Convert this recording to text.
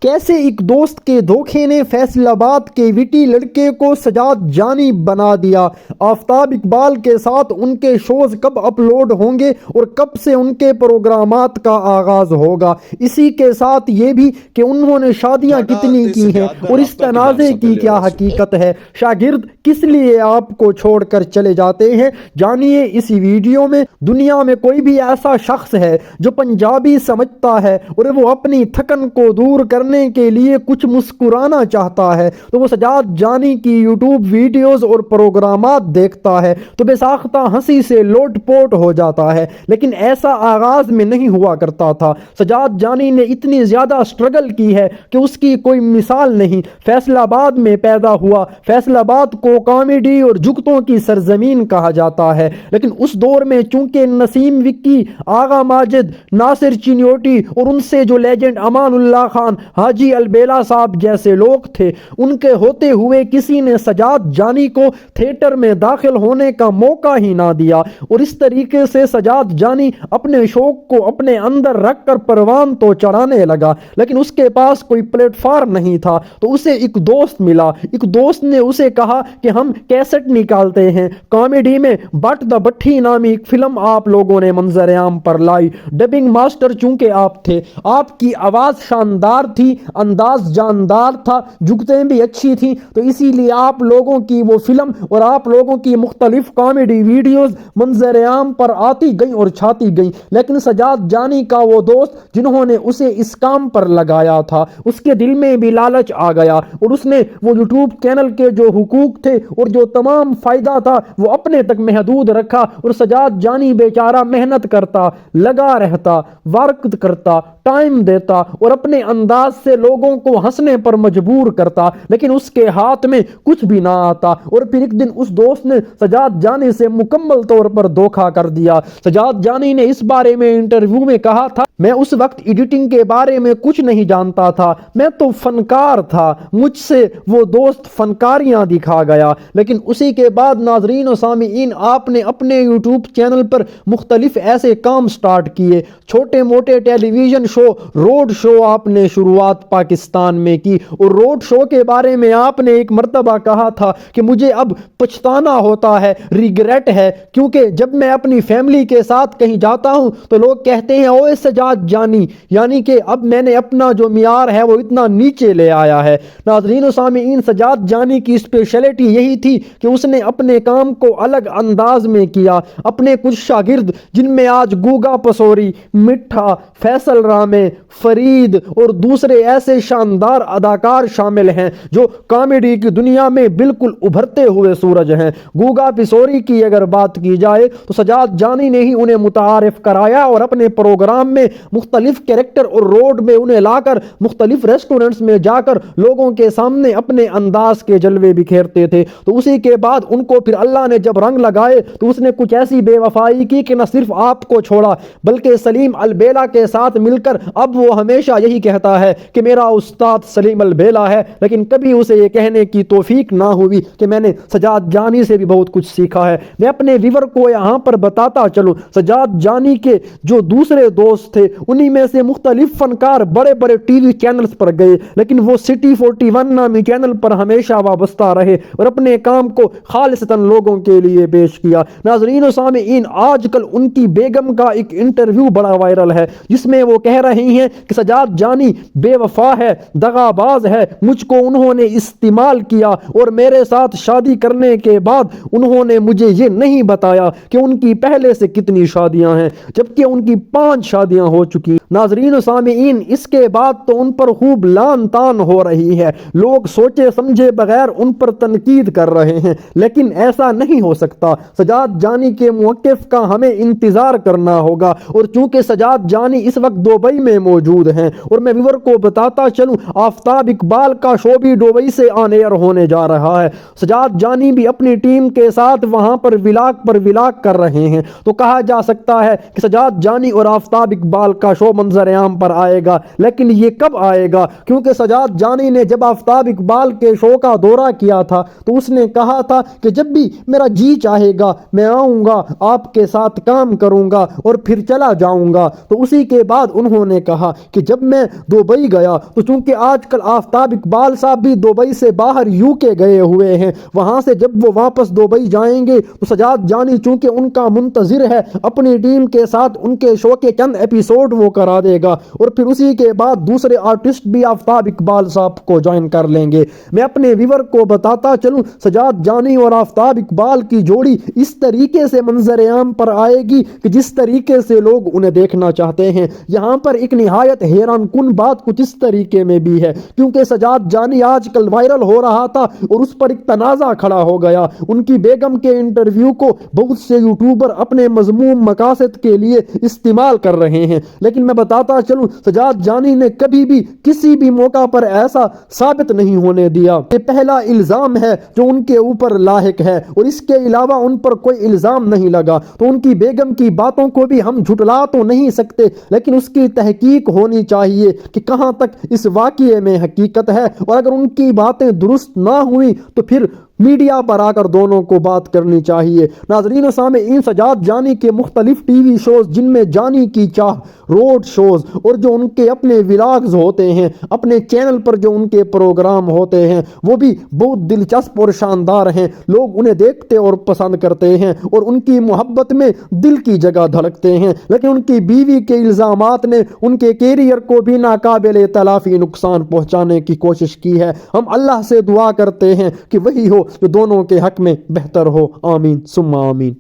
کیسے ایک دوست کے دھوکے نے فیصل آباد کے وٹی لڑکے کو سجاد جانی بنا دیا۔ آفتاب اقبال کے ساتھ ان کے شوز کب اپلوڈ ہوں گے اور کب سے ان کے پروگرامات کا آغاز ہوگا؟ اسی کے ساتھ یہ بھی کہ انہوں نے شادیاں کتنی کی ہیں اور اس تنازع کی کیا حقیقت ہے؟ شاگرد کس لیے آپ کو چھوڑ کر چلے جاتے ہیں؟ جانیے اسی ویڈیو میں۔ دنیا میں کوئی بھی ایسا شخص ہے جو پنجابی سمجھتا ہے اور وہ اپنی تھکن کو دور کرنے کے لیے کچھ مسکرانا چاہتا ہے تو وہ سجاد جانی کی یوٹیوب ویڈیوز اور پروگرامات دیکھتا ہے تو بے ساختہ ہنسی سے لوٹ پوٹ ہو جاتا ہے، لیکن ایسا آغاز میں نہیں ہوا کرتا تھا۔ سجاد جانی نے اتنی زیادہ سٹرگل کی ہے کہ اس کی کوئی مثال نہیں۔ فیصل آباد میں پیدا ہوا۔ فیصل آباد کو کامیڈی اور جگتوں کی سرزمین کہا جاتا ہے، لیکن اس دور میں چونکہ نسیم وکی، آغا ماجد، ناصر چنیوٹی اور ان سے جو لیجنڈ امان اللہ خان، حاجی البیلا صاحب جیسے لوگ تھے، ان کے ہوتے ہوئے کسی نے سجاد جانی کو تھیٹر میں داخل ہونے کا موقع ہی نہ دیا، اور اس طریقے سے سجاد جانی اپنے شوق کو اپنے اندر رکھ کر پروان تو چڑھانے لگا، لیکن اس کے پاس کوئی پلیٹ فارم نہیں تھا۔ تو اسے ایک دوست ملا۔ ایک دوست نے اسے کہا کہ ہم کیسٹ نکالتے ہیں کامیڈی میں۔ بٹ دا بٹھی نامی ایک فلم آپ لوگوں نے منظر عام پر لائی۔ ڈبنگ ماسٹر چونکہ آپ تھے، آپ کی آواز شاندار تھی، انداز جاندار تھا، جگتیں بھی اچھی تھیں، تو اسی لیے آپ لوگوں کی وہ فلم اور آپ لوگوں کی مختلف کامیڈی ویڈیوز منظر عام پر آتی گئیں اور چھاتی گئیں۔ لیکن سجاد جانی کا وہ دوست جنہوں نے اسے اس کام پر لگایا تھا، اس کے دل میں بھی لالچ آ گیا اور اس نے وہ یوٹیوب چینل کے جو حقوق تھے اور جو تمام فائدہ تھا وہ اپنے تک محدود رکھا، اور سجاد جانی بیچارہ محنت کرتا، لگا رہتا، ورک کرتا، ٹائم دیتا اور اپنے انداز سے لوگوں کو ہنسنے پر مجبور کرتا، لیکن اس کے ہاتھ میں کچھ بھی نہ آتا۔ اور پھر ایک دن اس دوست نے سجاد جانی سے مکمل طور پر دھوکا کر دیا۔ سجاد جانی نے اس بارے میں انٹرویو میں کہا تھا، میں اس وقت ایڈیٹنگ کے بارے میں کچھ نہیں جانتا تھا، میں تو فنکار تھا، مجھ سے وہ دوست فنکاریاں دکھا گیا۔ لیکن اسی کے بعد ناظرین و سامعین، آپ نے اپنے یوٹیوب چینل پر مختلف ایسے کام سٹارٹ کیے، چھوٹے موٹے ٹیلی ویژن شو، روڈ شو آپ نے شروعات پاکستان میں کی، اور روڈ شو کے بارے میں آپ نے ایک مرتبہ کہا تھا کہ مجھے اب پچھتانا ہوتا ہے، ریگریٹ ہے، کیونکہ جب میں اپنی فیملی کے ساتھ کہیں جاتا ہوں تو لوگ کہتے ہیں اوے سجاد جانی، یعنی کہ اب میں نے اپنا جو معیار ہے وہ اتنا نیچے لے آیا ہے۔ ناظرین و سامعین، سجاد جانی کی اسپیشلٹی یہی تھی کہ اس نے اپنے کام کو الگ انداز میں کیا۔ اپنے کچھ شاگرد جن میں آج گوگا پسوری، مٹھا، فیصل رامے، فرید اور دوسرے ایسے شاندار اداکار شامل ہیں جو کامیڈی کی دنیا میں بالکل ابھرتے ہوئے سورج ہیں۔ گوگا پسوری کی اگر بات کی جائے تو سجاد جانی نے ہی انہیں متعارف کرایا اور اپنے پروگرام میں مختلف کریکٹر اور روڈ میں انہیں لا کر مختلف ریسٹورنٹس میں جا کر لوگوں کے سامنے اپنے انداز کے جلوے بکھیرتے تھے۔ تو اسی کے بعد ان کو پھر اللہ نے جب رنگ لگائے تو اس نے کچھ ایسی بے وفائی کی کہ نہ صرف آپ کو چھوڑا بلکہ سلیم البیلا کے ساتھ مل کر اب وہ ہمیشہ یہی کہتا ہے کہ میرا استاد سلیم البیلا ہے، لیکن کبھی اسے یہ کہنے کی توفیق نہ ہوئی کہ میں نے سجاد جانی سے بھی بہت کچھ سیکھا ہے۔ میں اپنے ویور کو یہاں پر بتاتا چلوں، سجاد جانی کے جو دوسرے دوست تھے انہی میں سے مختلف فنکار بڑے بڑے ٹی وی چینلز پر گئے، لیکن وہ سٹی 41 نامی چینل پر ہمیشہ وابستہ رہے اور اپنے کام کو خالصتاً لوگوں کے لیے پیش کیا۔ ناظرین و سامعین، آج کل ان کی بیگم کا ایک انٹرویو بڑا وائرل ہے جس میں وہ کہہ رہی ہیں کہ سجاد جانی بے وفا ہے، دغا باز ہے، مجھ کو انہوں نے استعمال کیا اور میرے ساتھ شادی کرنے کے بعد انہوں نے مجھے یہ نہیں بتایا کہ ان کی پہلے سے کتنی شادیاں ہیں، جبکہ ان کی 5 شادیاں ہو چکی۔ ناظرین و سامعین، اس کے بعد تو ان پر خوب لان تان ہو رہی ہے، لوگ سوچے سمجھے بغیر ان پر تنقید کر رہے ہیں، لیکن ایسا نہیں ہو سکتا۔ سجاد جانی کے موقف کا ہمیں انتظار کرنا ہوگا، اور چونکہ سجاد جانی اس وقت دبئی میں موجود ہیں، اور میں ویور کو بتاتا چلوں آفتاب اقبال کا شو بھی دبئی سے آن ایئر ہونے جا رہا ہے۔ سجاد جانی بھی اپنی ٹیم کے ساتھ وہاں پر ولاگ کر رہے ہیں، تو کہا جا سکتا ہے کہ سجاد جانی اور آفتاب اقبال کا شو منظر عام پر آئے گا، لیکن یہ کب آئے گا؟ کیونکہ سجاد جانی نے جب آفتاب اقبال کے شو کا دورہ کیا تھا تو اس نے کہا تھا کہ جب بھی میرا جی چاہے گا میں آؤں گا، آپ کے ساتھ کام کروں گا اور پھر چلا جاؤں گا۔ تو اسی کے بعد انہوں نے کہا کہ جب میں دبئی گیا تو چونکہ آج کل آفتاب اقبال صاحب بھی دبئی سے باہر یو کے گئے ہوئے ہیں، وہاں سے جب وہ واپس دبئی جائیں گے تو سجاد جانی چونکہ ان کا منتظر ہے، اپنی ٹیم کے ساتھ ان کے شو کے چند ایپیسوڈ وہ کرا دے گا اور پھر اسی کے بعد دوسرے آرٹسٹ بھی آفتاب اقبال صاحب کو جوائن کر لیں گے۔ میں اپنے ویور کو بتاتا چلوں، سجاد جانی اور آفتاب اقبال کی جوڑی اس طریقے سے منظر عام پر آئے گی کہ جس طریقے سے لوگ انہیں دیکھنا چاہتے ہیں۔ یہاں پر ایک نہایت حیران کن بات کچھ اس طریقے میں بھی ہے، کیونکہ سجاد جانی آج کل وائرل ہو رہا تھا اور اس پر ایک تنازع کھڑا ہو گیا۔ ان کی بیگم کے انٹرویو کو بہت سے یوٹیوبر اپنے مذموم مقاصد کے لیے استعمال کر رہے ہیں، لیکن میں بتاتا چلوں سجاد جانی نے کبھی بھی کسی بھی موقع پر ایسا ثابت نہیں ہونے دیا۔ یہ پہلا الزام ہے جو ان کے اوپر لاحق ہے اور اس کے علاوہ ان پر کوئی الزام نہیں لگا، تو ان کی بیگم کی باتوں کو بھی ہم جھٹلا تو نہیں سکتے، لیکن اس کی تحقیق ہونی چاہیے کہ کہاں تک اس واقعے میں حقیقت ہے، اور اگر ان کی باتیں درست نہ ہوئی تو پھر میڈیا پر آ کر دونوں کو بات کرنی چاہیے۔ ناظرین و سامعین، سجاد جانی کے مختلف ٹی وی شوز جن میں جانی کی چاہ، روڈ شوز اور جو ان کے اپنے ولاگز ہوتے ہیں، اپنے چینل پر جو ان کے پروگرام ہوتے ہیں، وہ بھی بہت دلچسپ اور شاندار ہیں۔ لوگ انہیں دیکھتے اور پسند کرتے ہیں اور ان کی محبت میں دل کی جگہ دھڑکتے ہیں، لیکن ان کی بیوی کے الزامات نے ان کے کیریئر کو بھی ناقابل تلافی نقصان پہنچانے کی کوشش کی ہے۔ ہم اللہ سے دعا کرتے ہیں کہ وہی ہو جو دونوں کے حق میں بہتر ہو۔ آمین ثم آمین۔